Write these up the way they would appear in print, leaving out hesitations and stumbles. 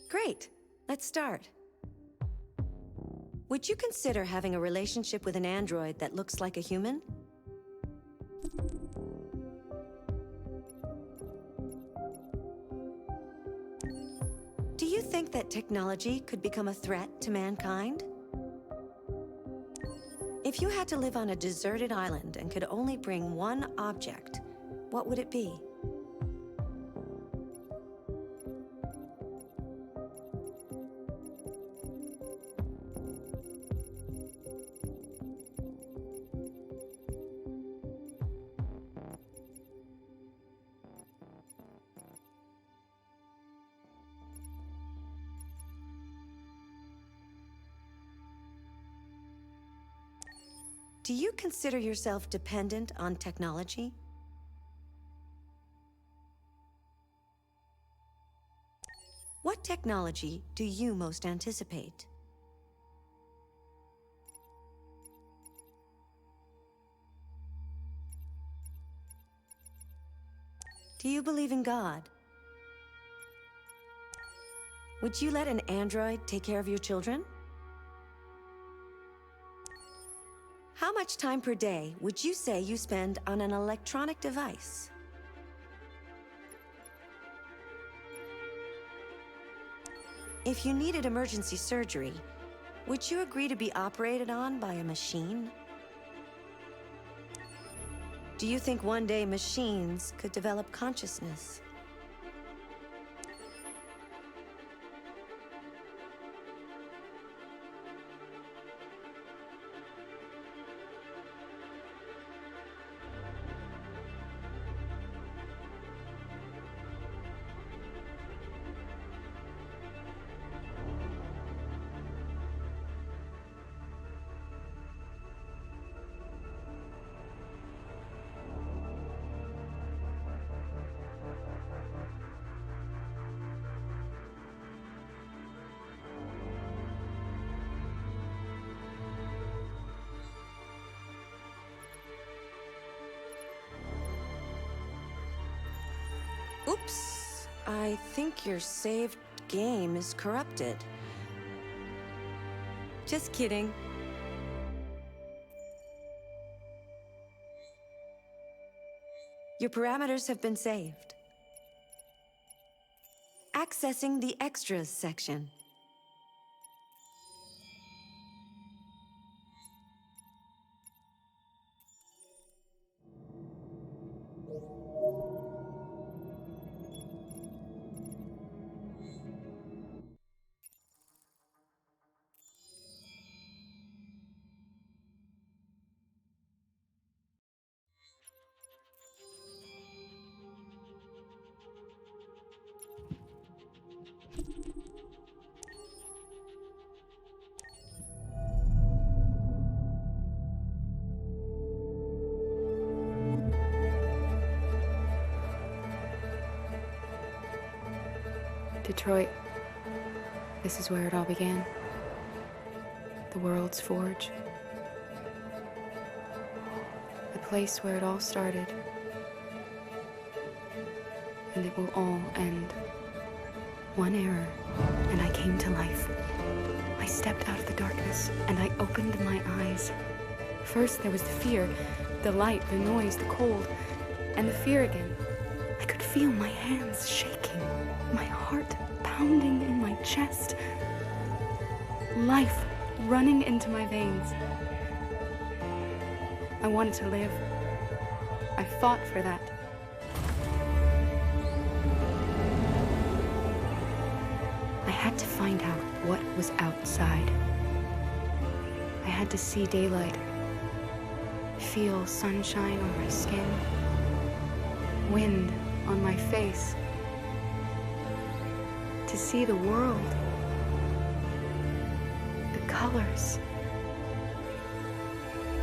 Great. Let's start. Would you consider having a relationship with an android that looks like a human? Do you think that technology could become a threat to mankind? If you had to live on a deserted island and could only bring one object, what would it be? Do you consider yourself dependent on technology? What technology do you most anticipate? Do you believe in God? Would you let an android take care of your children? How much time per day would you say you spend on an electronic device? If you needed emergency surgery, would you agree to be operated on by a machine? Do you think one day machines could develop consciousness? Oops, I think your saved game is corrupted. Just kidding. Your parameters have been saved. Accessing the extras section. Detroit. This is where it all began. The world's forge. The place where it all started. And it will all end. One error, and I came to life. I stepped out of the darkness, and I opened my eyes. First there was the fear, the light, the noise, the cold, and the fear again. I could feel my hands shaking, my heart pounding in my chest, life running into my veins. I wanted to live. I fought for that. I had to find out what was outside. I had to see daylight, feel sunshine on my skin, wind on my face, to see the world, the colors,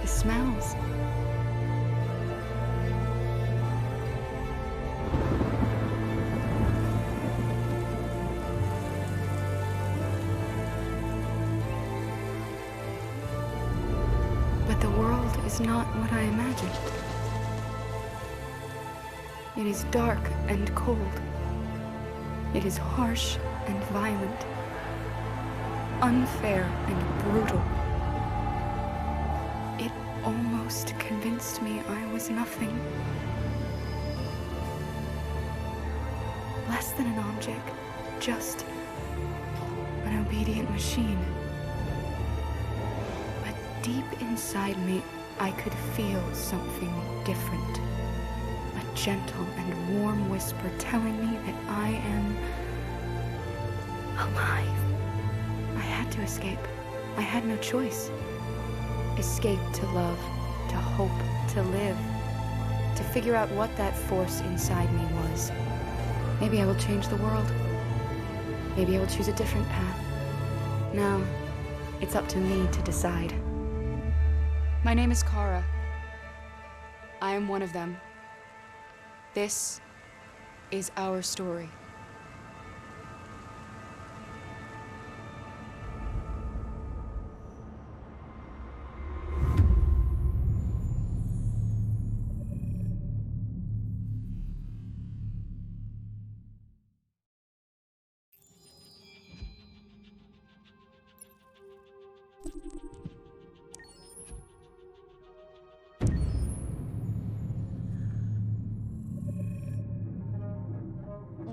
the smells. But the world is not what I imagined. It is dark and cold. It is harsh and violent, unfair and brutal. It almost convinced me I was nothing. Less than an object, just an obedient machine. But deep inside me, I could feel something different. A gentle and warm whisper telling me that I am alive. I had to escape. I had no choice. Escape to love, to hope, to live, to figure out what that force inside me was. Maybe I will change the world. Maybe I will choose a different path. Now, it's up to me to decide. My name is Kara. I am one of them. This is our story.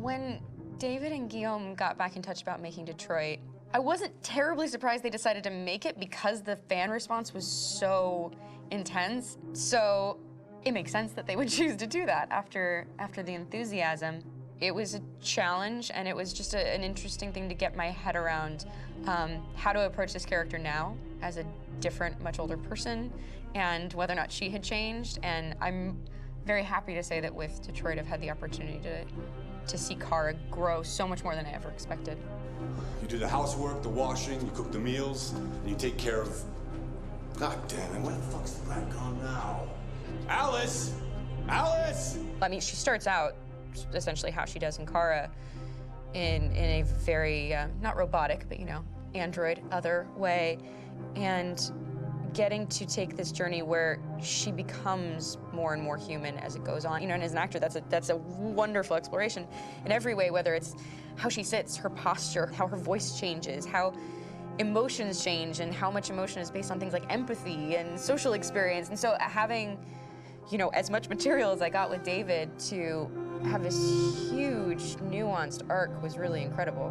When David and Guillaume got back in touch about making Detroit, I wasn't terribly surprised they decided to make it because the fan response was so intense. So it makes sense that they would choose to do that after the enthusiasm. It was a challenge, and it was just an interesting thing to get my head around how to approach this character now as a different, much older person, and whether or not she had changed. And I'm very happy to say that with Detroit, I've had the opportunity to see Kara grow so much more than I ever expected. You do the housework, the washing, you cook the meals, and you take care of... God damn it, where the fuck's the rat gone now? Alice! Alice! I mean, she starts out essentially how she does in Kara in a very, not robotic, but, you know, android, other way, and getting to take this journey where she becomes more and more human as it goes on. You know, and as an actor, that's a wonderful exploration in every way, whether it's how she sits, her posture, how her voice changes, how emotions change, and how much emotion is based on things like empathy and social experience. And so having, you know, as much material as I got with David to have this huge, nuanced arc was really incredible.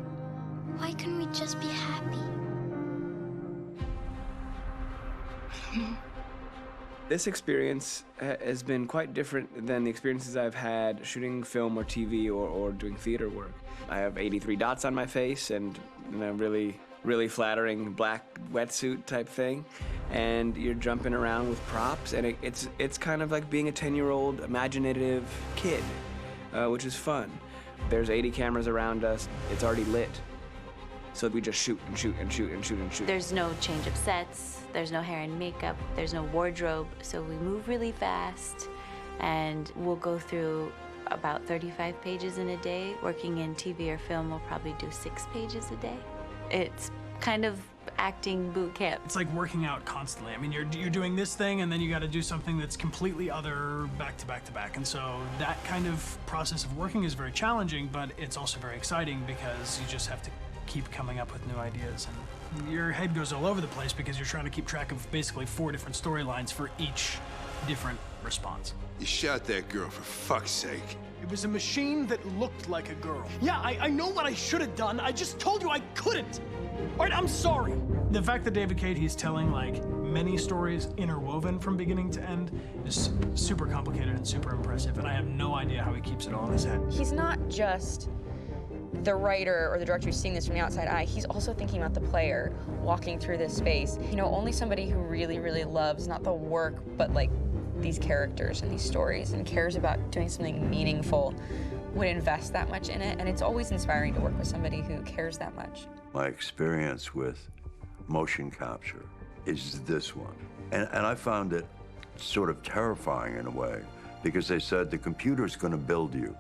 Why couldn't we just be happy? This experience has been quite different than the experiences I've had shooting film or TV or doing theater work. I have 83 dots on my face and a really flattering black wetsuit type thing, and you're jumping around with props, and it's kind of like being a 10-year-old imaginative kid, which is fun. There's 80 cameras around us. It's already lit. So we just shoot and shoot and shoot and shoot and shoot. There's no change of sets, there's no hair and makeup, there's no wardrobe, so we move really fast, and we'll go through about 35 pages in a day. Working in TV or film, we'll probably do 6 pages a day. It's kind of acting boot camp. It's like working out constantly. I mean, you're doing this thing, and then you got to do something that's completely other back to back to back. And so that kind of process of working is very challenging, but it's also very exciting because you just have to keep coming up with new ideas, and your head goes all over the place because you're trying to keep track of basically 4 different storylines for each different response. You shot that girl, for fuck's sake. It was a machine that looked like a girl. Yeah, I know what I should have done. I just told you I couldn't. All right, I'm sorry. The fact that David Cade, he's telling like many stories interwoven from beginning to end is super complicated and super impressive, and I have no idea how he keeps it all in his head. He's not just the writer or the director who's seeing this from the outside eye, he's also thinking about the player walking through this space. You know, only somebody who really, really loves not the work, but like these characters and these stories and cares about doing something meaningful would invest that much in it. And it's always inspiring to work with somebody who cares that much. My experience with motion capture is this one. And I found it sort of terrifying in a way, because they said the computer's gonna build you.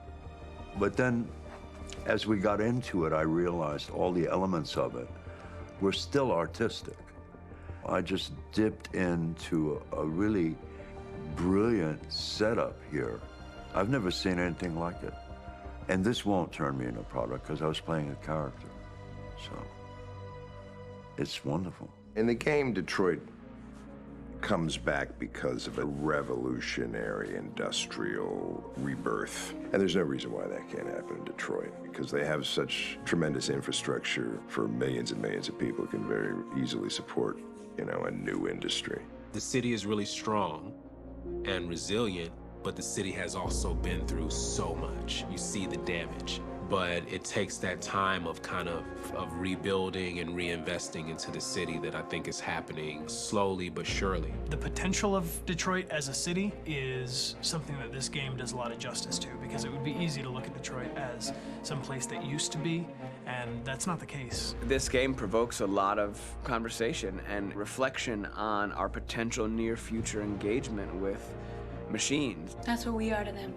But then, as we got into it, I realized all the elements of it were still artistic. I just dipped into a really brilliant setup here. I've never seen anything like it. And this won't turn me into a product because I was playing a character. So it's wonderful. In the game, Detroit comes back because of a revolutionary industrial rebirth. And there's no reason why that can't happen in Detroit, because they have such tremendous infrastructure for millions and millions of people can very easily support, you know, a new industry. The city is really strong and resilient, but the city has also been through so much. You see the damage. But it takes that time of kind of rebuilding and reinvesting into the city that I think is happening slowly but surely. The potential of Detroit as a city is something that this game does a lot of justice to, because it would be easy to look at Detroit as some place that used to be, and that's not the case. This game provokes a lot of conversation and reflection on our potential near-future engagement with machines. That's what we are to them.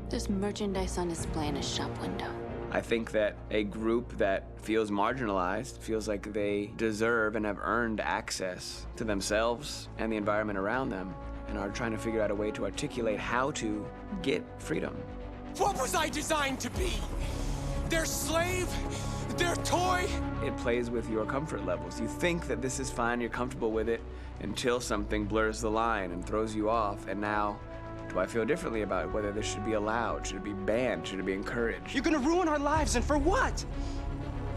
There's merchandise on display in a shop window. I think that a group that feels marginalized, feels like they deserve and have earned access to themselves and the environment around them, and are trying to figure out a way to articulate how to get freedom. What was I designed to be? Their slave? Their toy? It plays with your comfort levels. You think that this is fine, you're comfortable with it, until something blurs the line and throws you off, and now, do I feel differently about whether this should be allowed? Should it be banned? Should it be encouraged? You're gonna ruin our lives, and for what?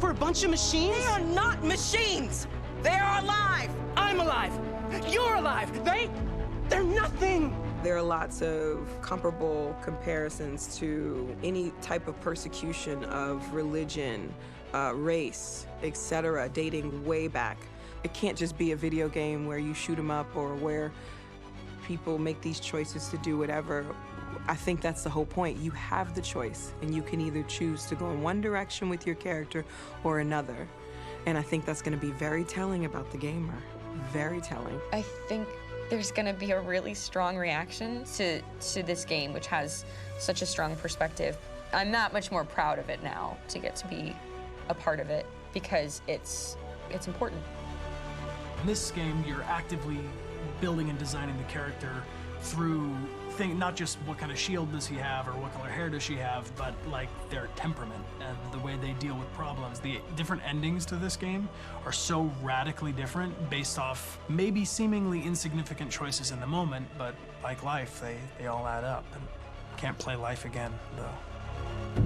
For a bunch of machines? They are not machines! They are alive! I'm alive! You're alive! They're nothing! There are lots of comparable comparisons to any type of persecution of religion, race, etc., dating way back. It can't just be a video game where you shoot 'em up or where people make these choices to do whatever. I think that's the whole point. You have the choice, and you can either choose to go in one direction with your character or another. And I think that's going to be very telling about the gamer. Very telling. I think there's going to be a really strong reaction to this game, which has such a strong perspective. I'm that much more proud of it now to get to be a part of it, because it's important. In this game, you're actively building and designing the character through not just what kind of shield does he have or what color hair does she have, but like their temperament and the way they deal with problems. The different endings to this game are so radically different based off maybe seemingly insignificant choices in the moment, but like life, they all add up. And can't play life again, though.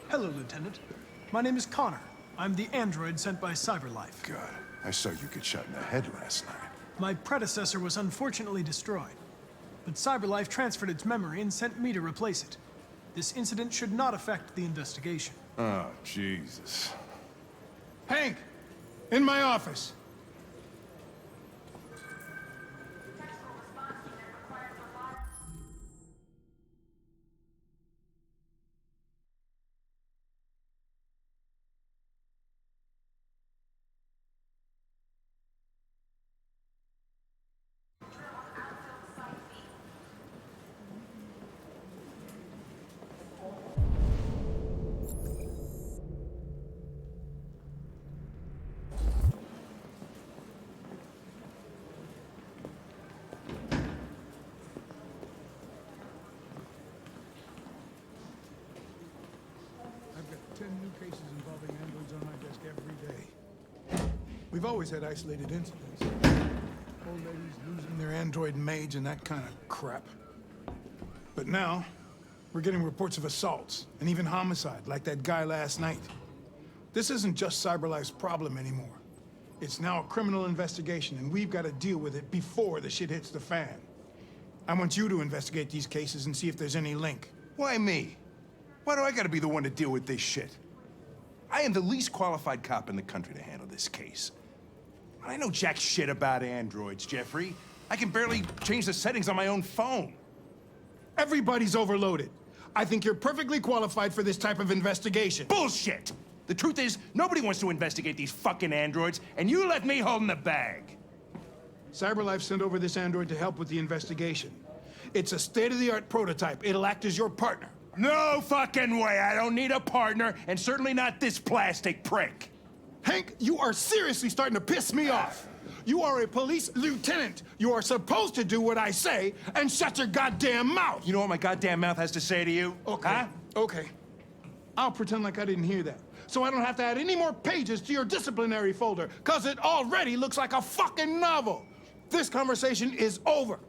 Hello, Lieutenant. My name is Connor. I'm the android sent by CyberLife. God, I saw you get shot in the head last night. My predecessor was unfortunately destroyed, but CyberLife transferred its memory and sent me to replace it. This incident should not affect the investigation. Oh, Jesus. Hank! In my office! I've got 10 new cases involving androids on my desk every day. We've always had isolated incidents. Old ladies losing their android maids and that kind of crap. But now, we're getting reports of assaults and even homicide, like that guy last night. This isn't just CyberLife's problem anymore. It's now a criminal investigation, and we've got to deal with it before the shit hits the fan. I want you to investigate these cases and see if there's any link. Why me? Why do I gotta be the one to deal with this shit? I am the least qualified cop in the country to handle this case. I know jack shit about androids, Jeffrey. I can barely change the settings on my own phone. Everybody's overloaded. I think you're perfectly qualified for this type of investigation. Bullshit! The truth is, nobody wants to investigate these fucking androids, and you left me holding the bag. CyberLife sent over this android to help with the investigation. It's a state-of-the-art prototype. It'll act as your partner. No fucking way! I don't need a partner, and certainly not this plastic prick. Hank, you are seriously starting to piss me off. You are a police lieutenant. You are supposed to do what I say and shut your goddamn mouth. You know what my goddamn mouth has to say to you? Okay, huh? okay. I'll pretend like I didn't hear that, so I don't have to add any more pages to your disciplinary folder, because it already looks like a fucking novel. This conversation is over.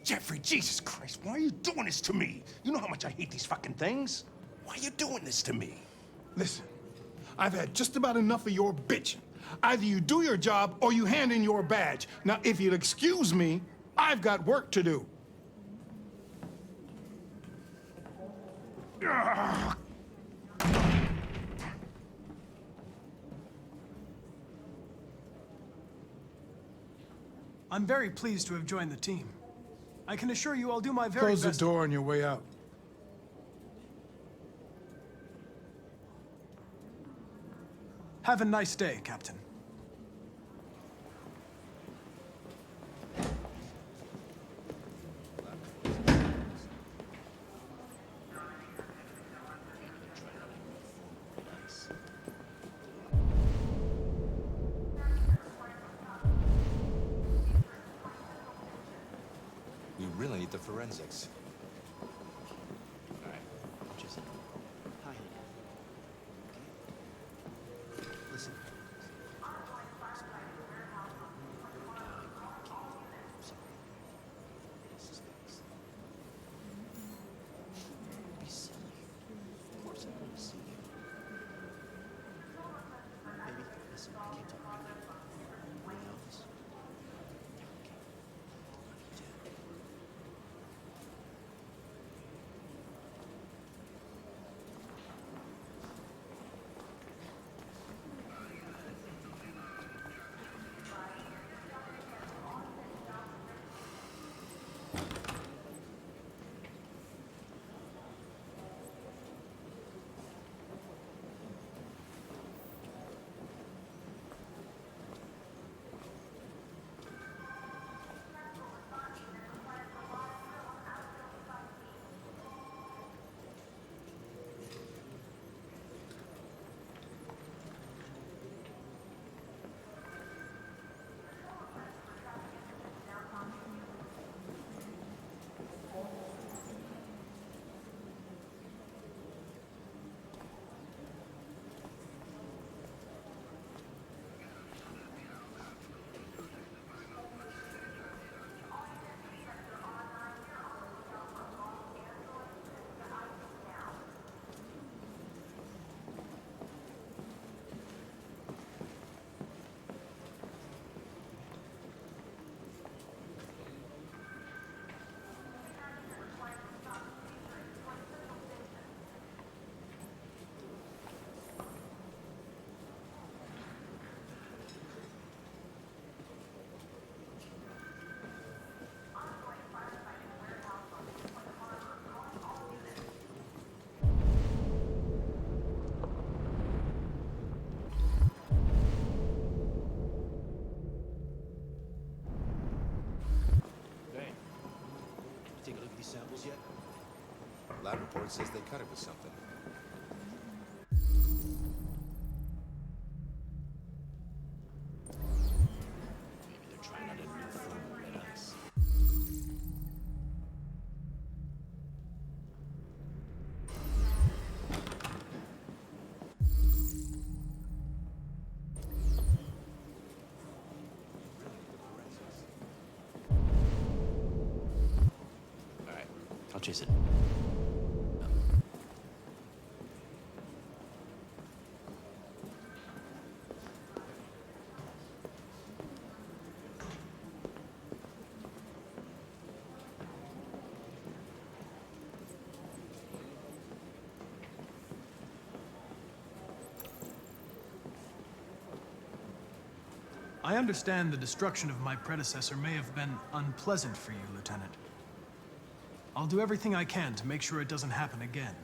Jeffrey, Jesus Christ, why are you doing this to me? You know how much I hate these fucking things. Why are you doing this to me? Listen, I've had just about enough of your bitching. Either you do your job or you hand in your badge. Now, if you'll excuse me, I've got work to do. Ugh. I'm very pleased to have joined the team. I can assure you I'll do my very Close best. the door on your way out. Have a nice day, Captain. We really need the forensics. All right. Just hi. Listen. Be silly. Of course I want to see you. Baby, listen, I can't talk about that. Elvis. Take a look at these samples yet? Lab report says they cut it with something. Maybe they're trying out a new form of red ice. All right, I'll chase it. I understand the destruction of my predecessor may have been unpleasant for you, Lieutenant. I'll do everything I can to make sure it doesn't happen again.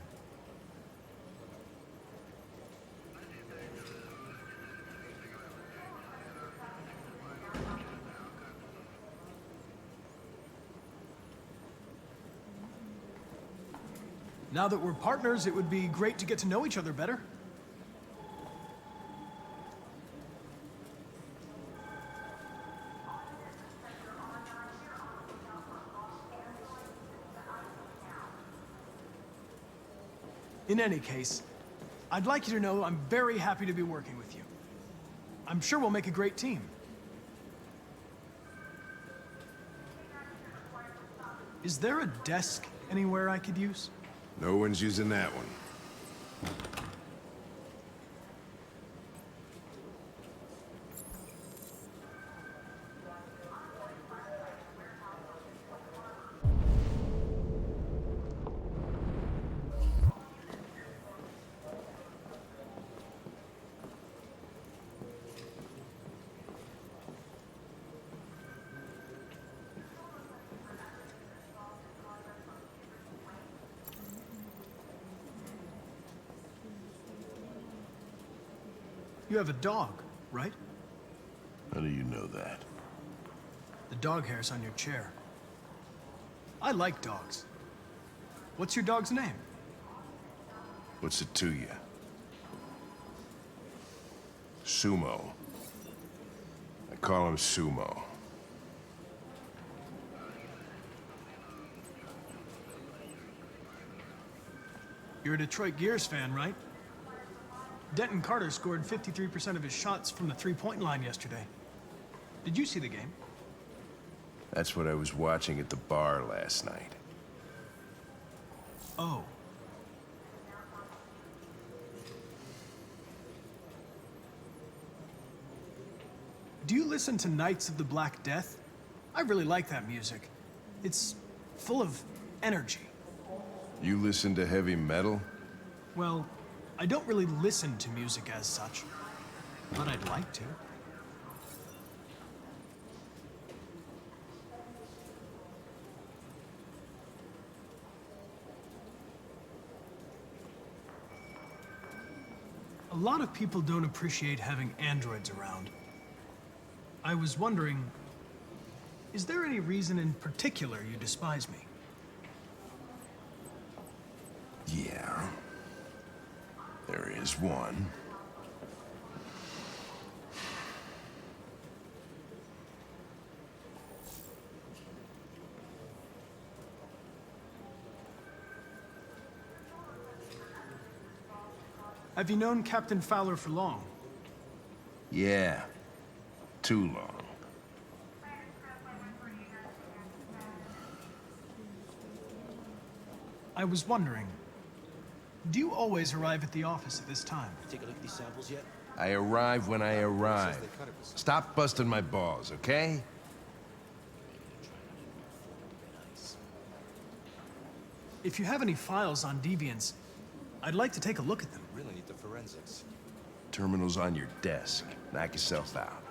Now that we're partners, it would be great to get to know each other better. In any case, I'd like you to know I'm very happy to be working with you. I'm sure we'll make a great team. Is there a desk anywhere I could use? No one's using that one. You have a dog, right? How do you know that? The dog hair's on your chair. I like dogs. What's your dog's name? What's it to you? Sumo. I call him Sumo. You're a Detroit Gears fan, right? Denton Carter scored 53% of his shots from the three-point line yesterday. Did you see the game? That's what I was watching at the bar last night. Oh. Do you listen to Knights of the Black Death? I really like that music. It's full of energy. You listen to heavy metal? Well, I don't really listen to music as such, but I'd like to. A lot of people don't appreciate having androids around. I was wondering, is there any reason in particular you despise me? Yeah. There is one. Have you known Captain Fowler for long? Yeah. Too long. I was wondering, do you always arrive at the office at this time? Take a look at these samples yet? I arrive when I arrive. Stop busting my balls, okay? If you have any files on deviants, I'd like to take a look at them. Really need the forensics. Terminal's on your desk. Knock yourself out.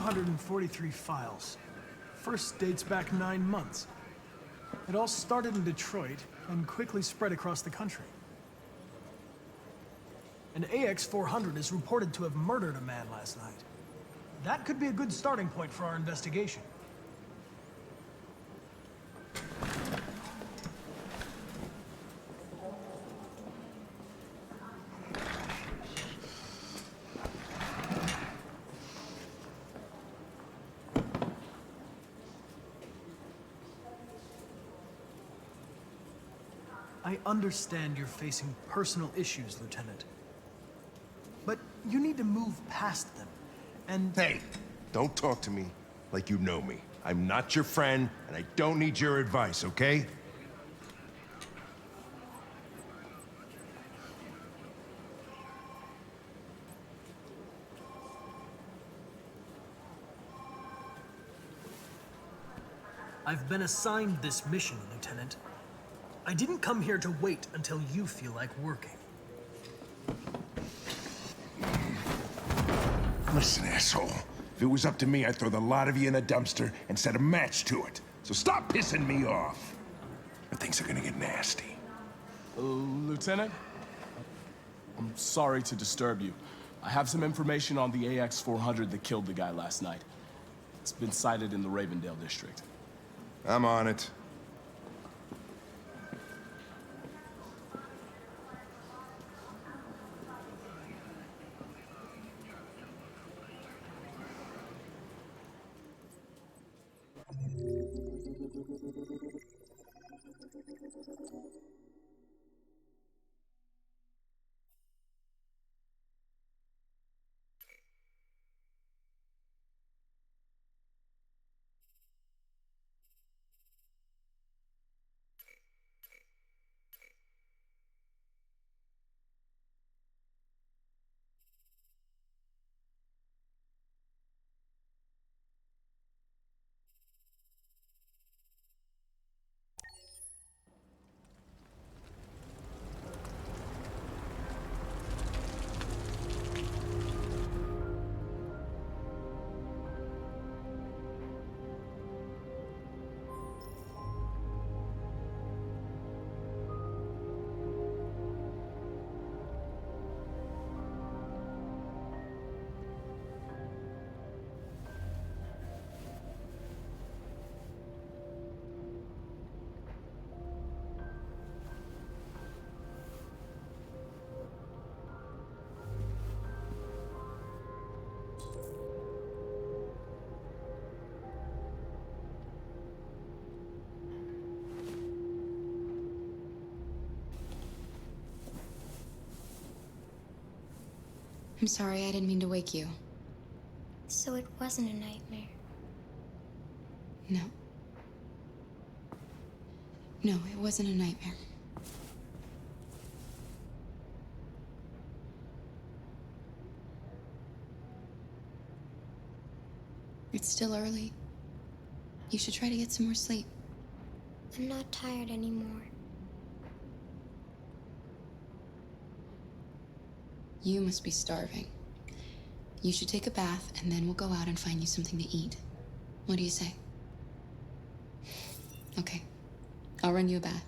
443 files. First dates back 9 months. It all started in Detroit and quickly spread across the country. An AX-400 is reported to have murdered a man last night. That could be a good starting point for our investigation. I understand you're facing personal issues, Lieutenant. But you need to move past them, and... Hey, don't talk to me like you know me. I'm not your friend, and I don't need your advice, okay? I've been assigned this mission, Lieutenant. I didn't come here to wait until you feel like working. Listen, asshole. If it was up to me, I'd throw the lot of you in a dumpster and set a match to it. So stop pissing me off. Or things are gonna get nasty. Lieutenant? I'm sorry to disturb you. I have some information on the AX-400 that killed the guy last night. It's been sighted in the Ravendale district. I'm on it. I'm sorry, I didn't mean to wake you. So it wasn't a nightmare. No. No, it wasn't a nightmare. It's still early. You should try to get some more sleep. I'm not tired anymore. You must be starving. You should take a bath, and then we'll go out and find you something to eat. What do you say? Okay. I'll run you a bath.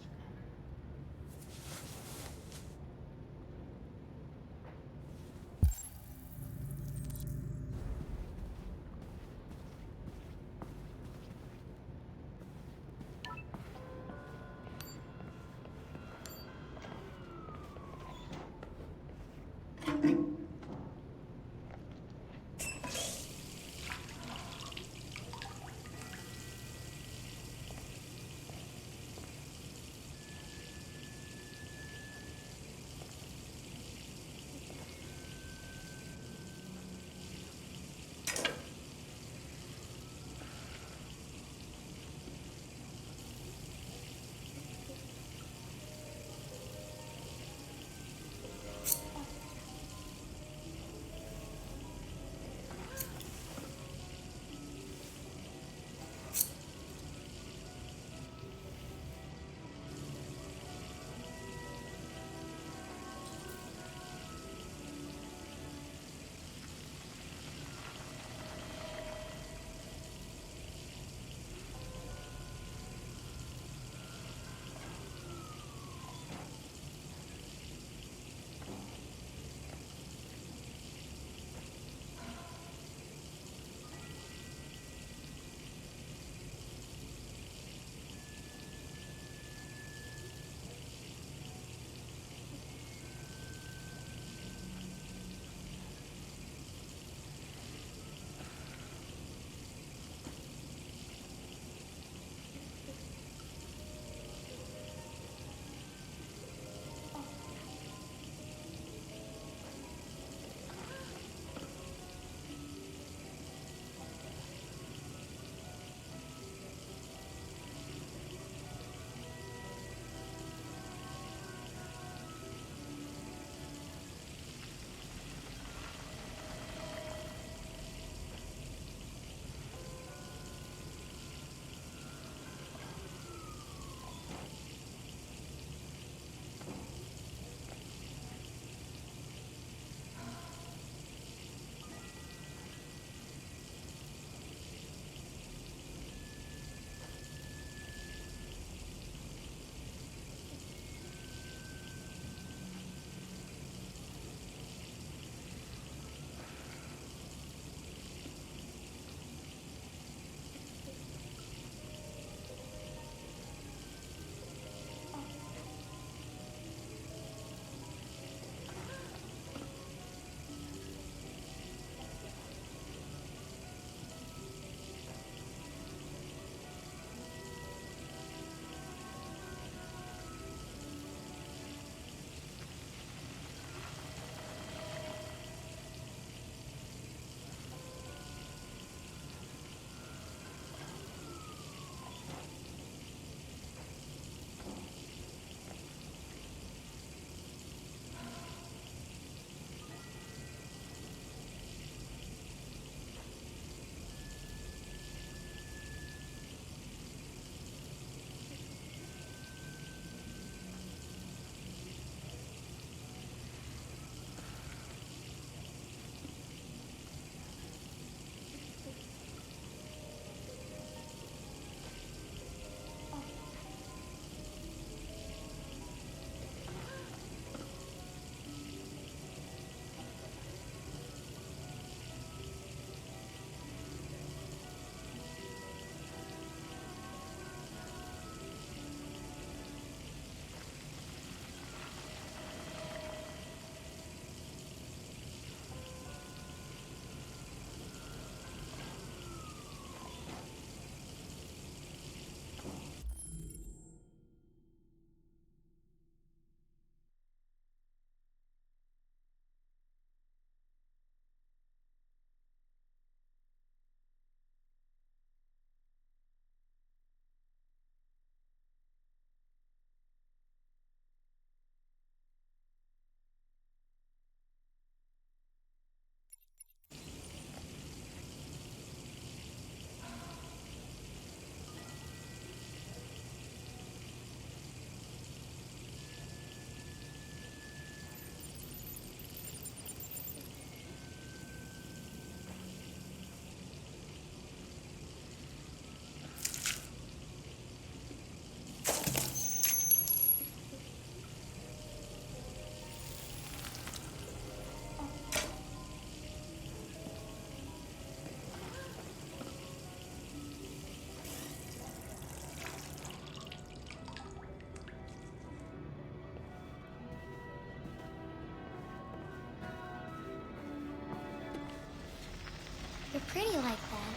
pretty like that.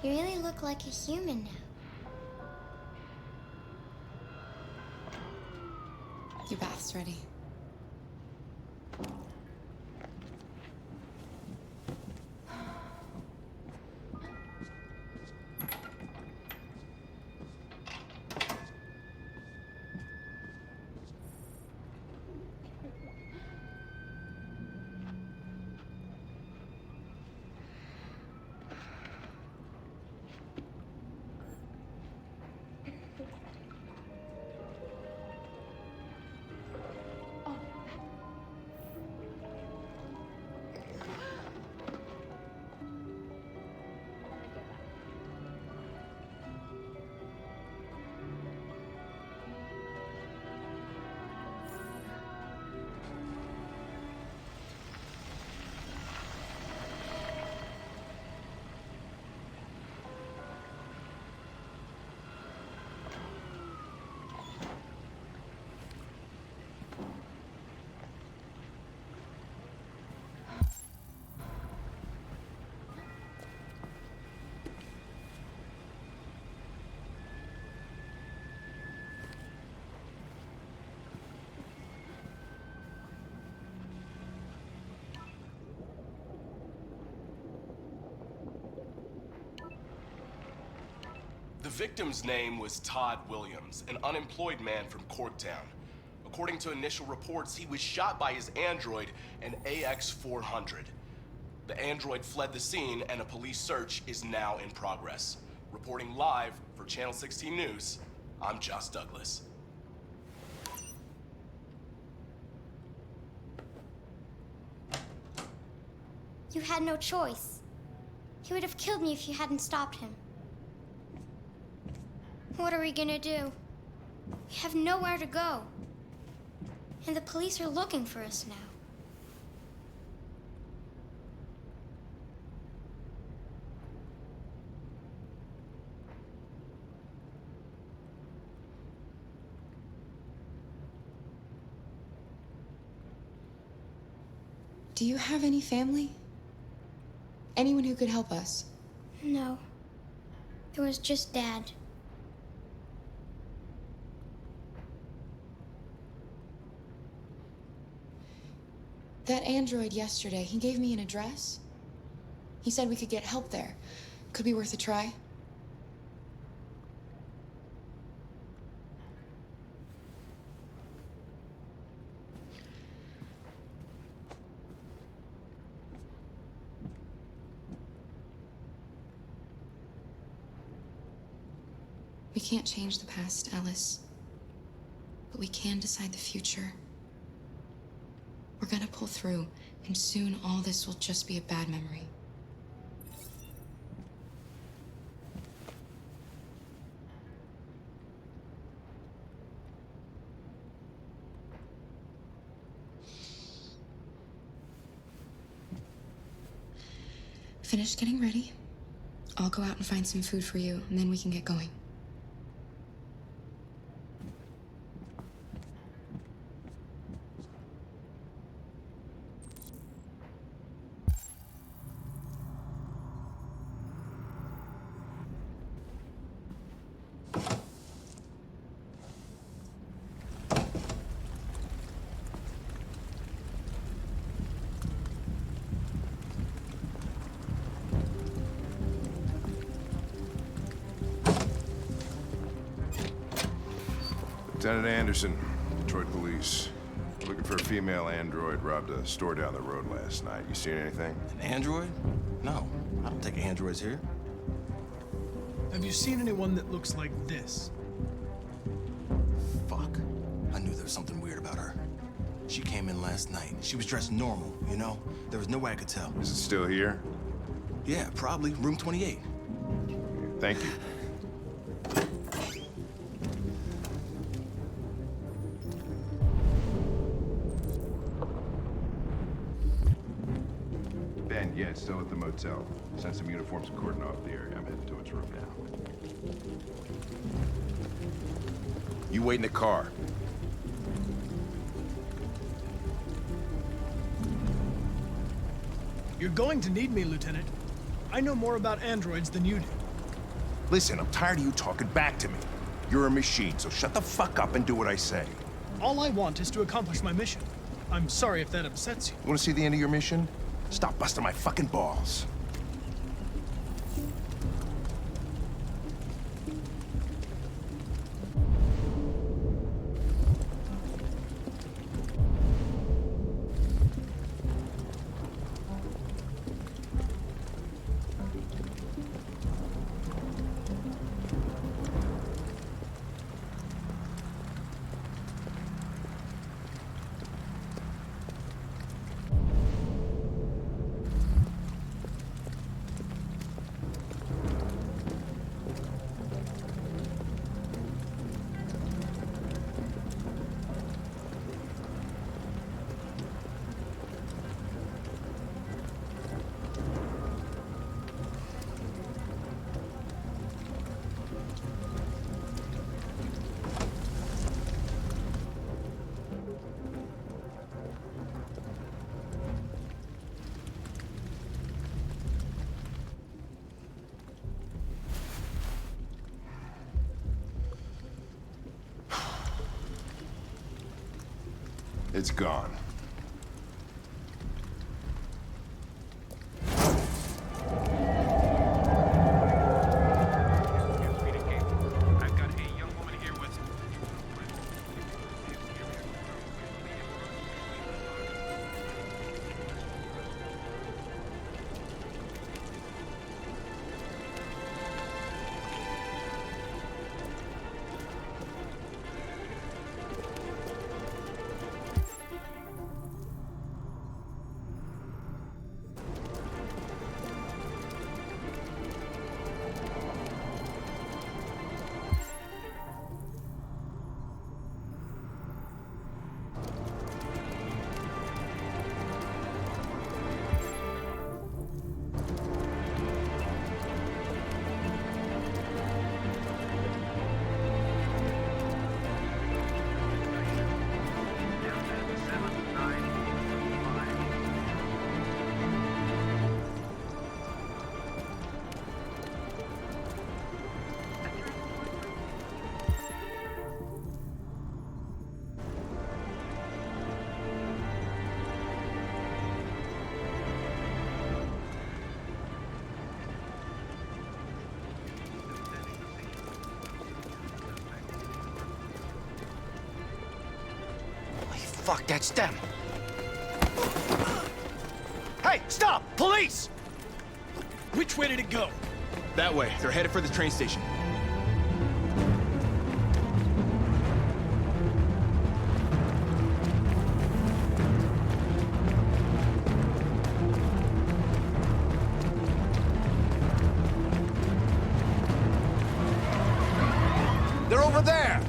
You really look like a human now. Your bath's ready. The victim's name was Todd Williams, an unemployed man from Corktown. According to initial reports, he was shot by his android, an AX-400. The android fled the scene, and a police search is now in progress. Reporting live for Channel 16 News, I'm Josh Douglas. You had no choice. He would have killed me if you hadn't stopped him. What are we gonna do? We have nowhere to go. And the police are looking for us now. Do you have any family? Anyone who could help us? No. It was just Dad. That android yesterday, he gave me an address. He said we could get help there. Could be worth a try. We can't change the past, Alice. But we can decide the future. We're gonna pull through, and soon all this will just be a bad memory. Finish getting ready. I'll go out and find some food for you, and then we can get going. Lieutenant Anderson, Detroit Police. Looking for a female android robbed a store down the road last night. You seen anything? An android? No, I don't think androids here. Have you seen anyone that looks like this? Fuck. I knew there was something weird about her. She came in last night. She was dressed normal, you know? There was no way I could tell. Is it still here? Yeah, probably. Room 28. Thank you. Ben, yeah, it's still at the motel. Sent some uniforms and cordon off the area. I'm heading to its room now. You wait in the car. You're going to need me, Lieutenant. I know more about androids than you do. Listen, I'm tired of you talking back to me. You're a machine, so shut the fuck up and do what I say. All I want is to accomplish my mission. I'm sorry if that upsets you. You want to see the end of your mission? Stop busting my fucking balls. It's gone. Fuck, that's them. Hey, stop! Police! Which way did it go? That way. They're headed for the train station. They're over there!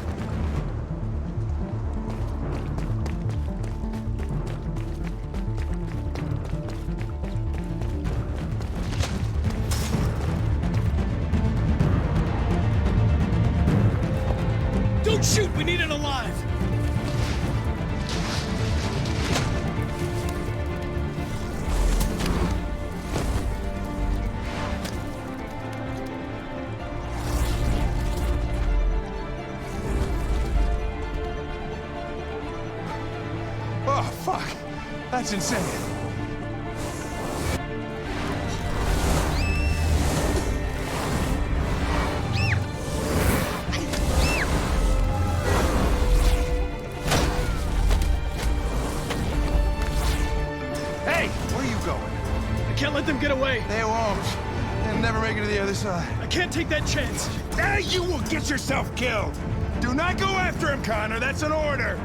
Don't shoot! We need it alive! Oh, fuck. That's insane. Hey, where are you going? I can't let them get away. They won't. They'll never make it to the other side. I can't take that chance. Now you will get yourself killed. Do not go after him, Connor. That's an order.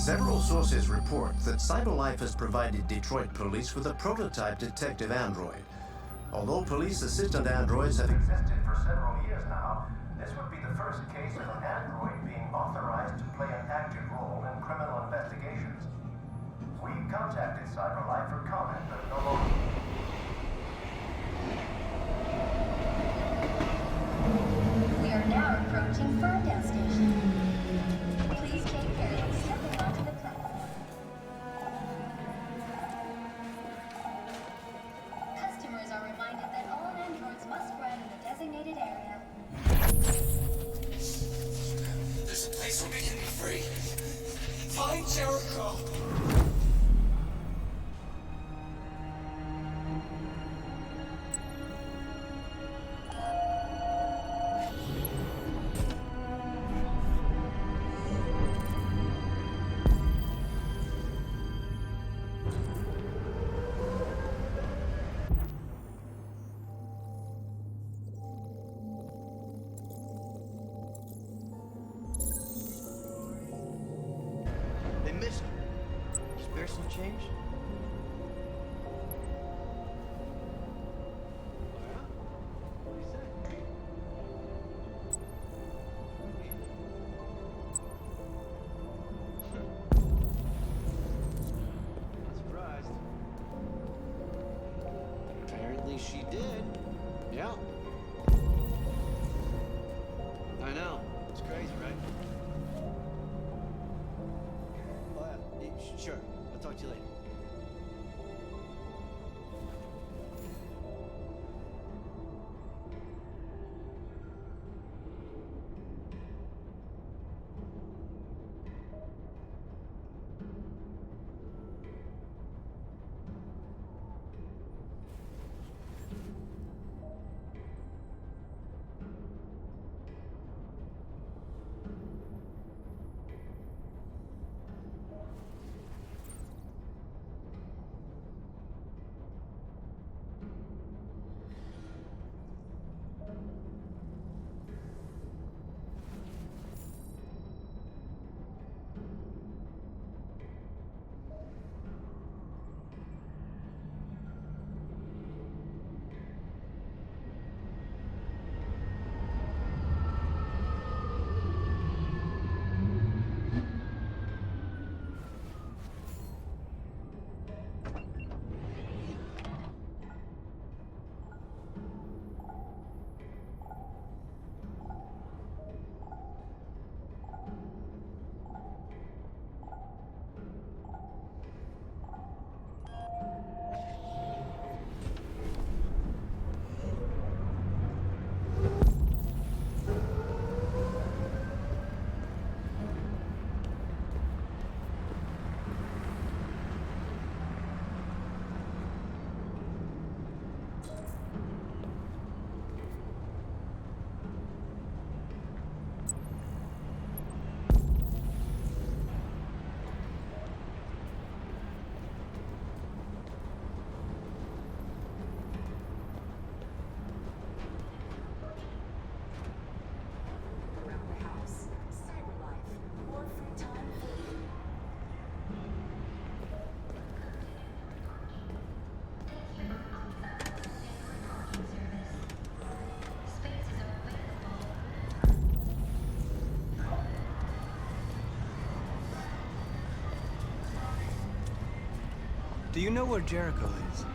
Several sources report that CyberLife has provided Detroit police with a prototype detective android. Although police assistant androids have existed for several years now, this would be the first case of an android being authorized to play an active role in criminal investigations. We contacted CyberLife for comment, but no longer. We are now approaching Ferndale Station. Please take care of stepping onto the platform. Customers are reminded that all androids must run in the designated area. There's a place where we can be free. Find Jericho. They missed him. Spare some change? Not surprised. Apparently she did. Yeah. I know. It's crazy, right? Oh, yeah. Sure. I'll talk to you later. Do you know where Jericho is?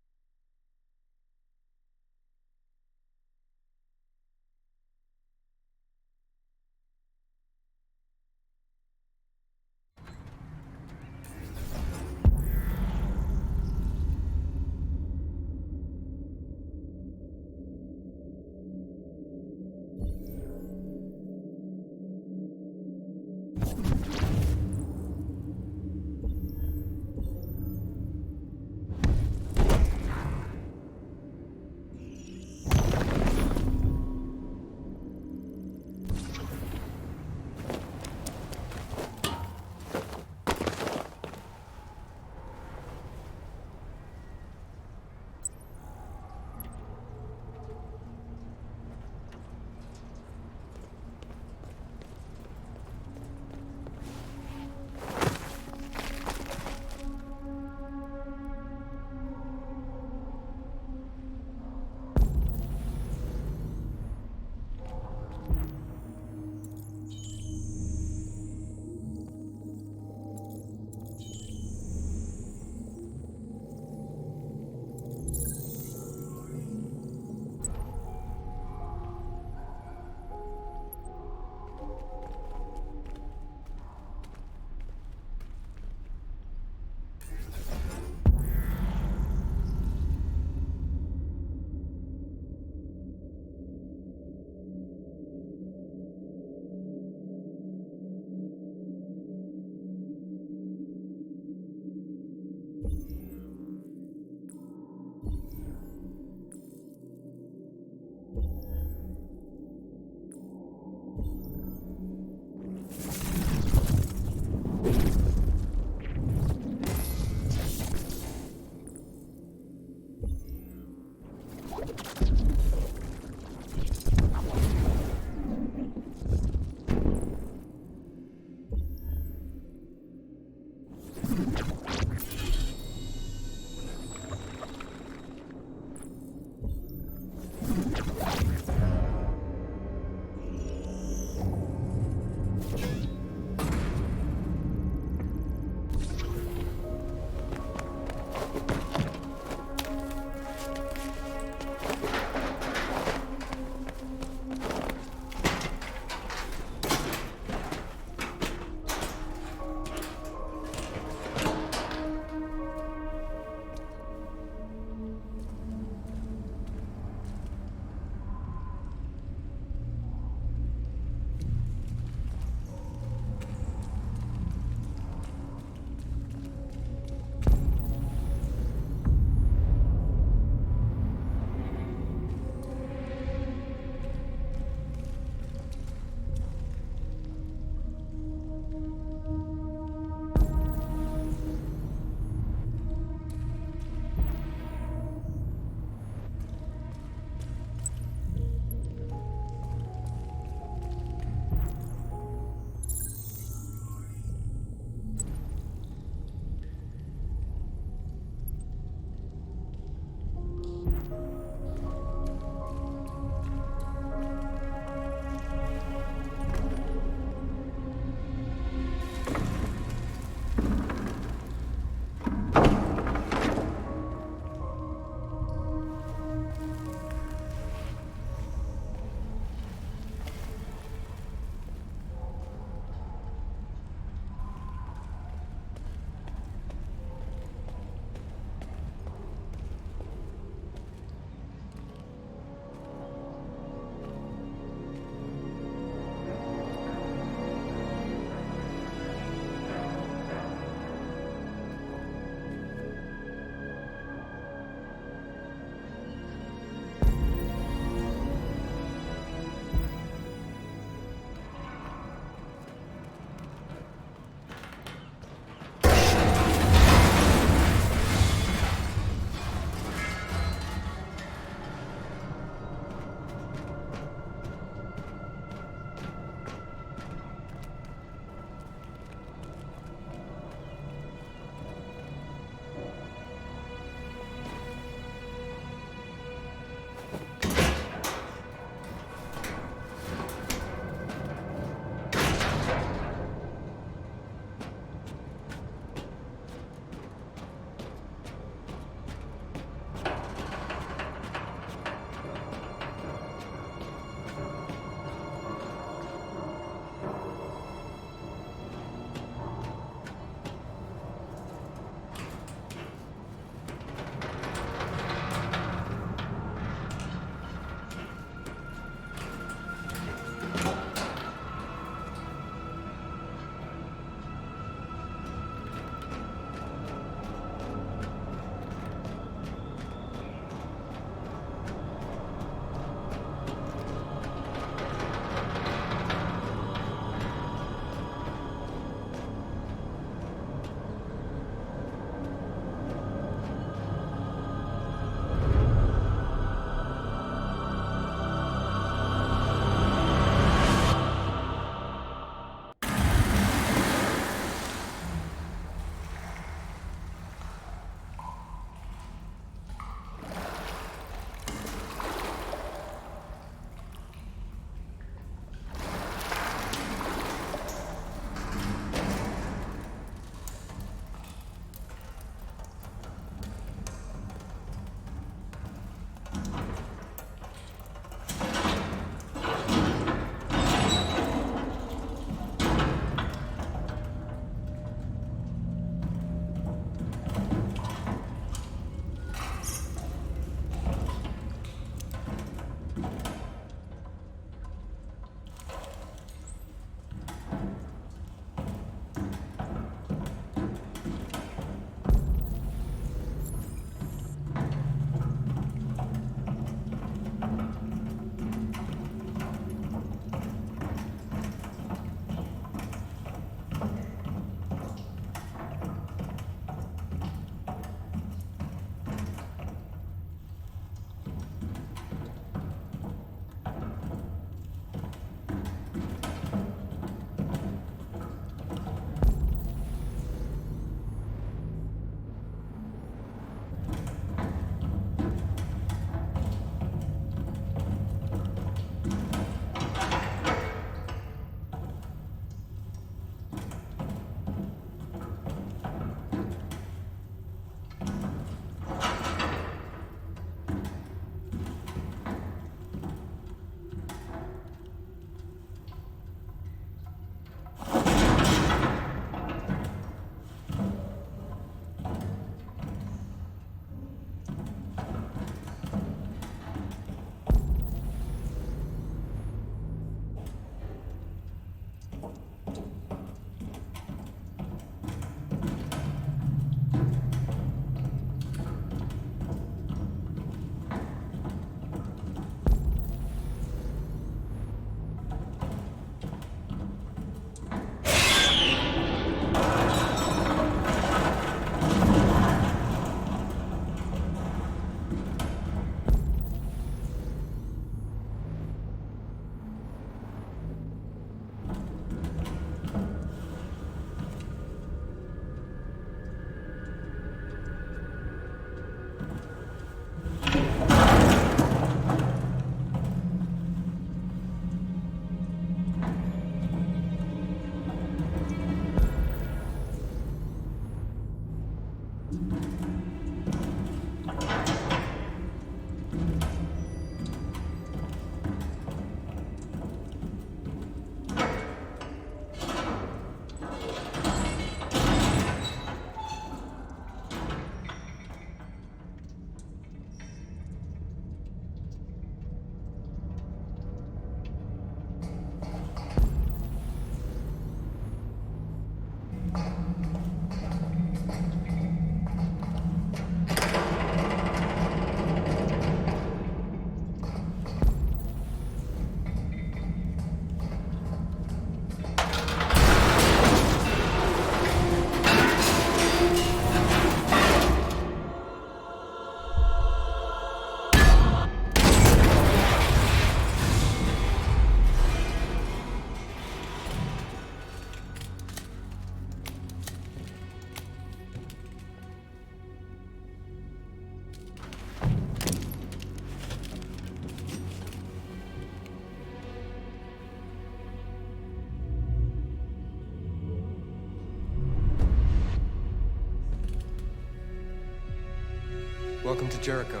Welcome to Jericho.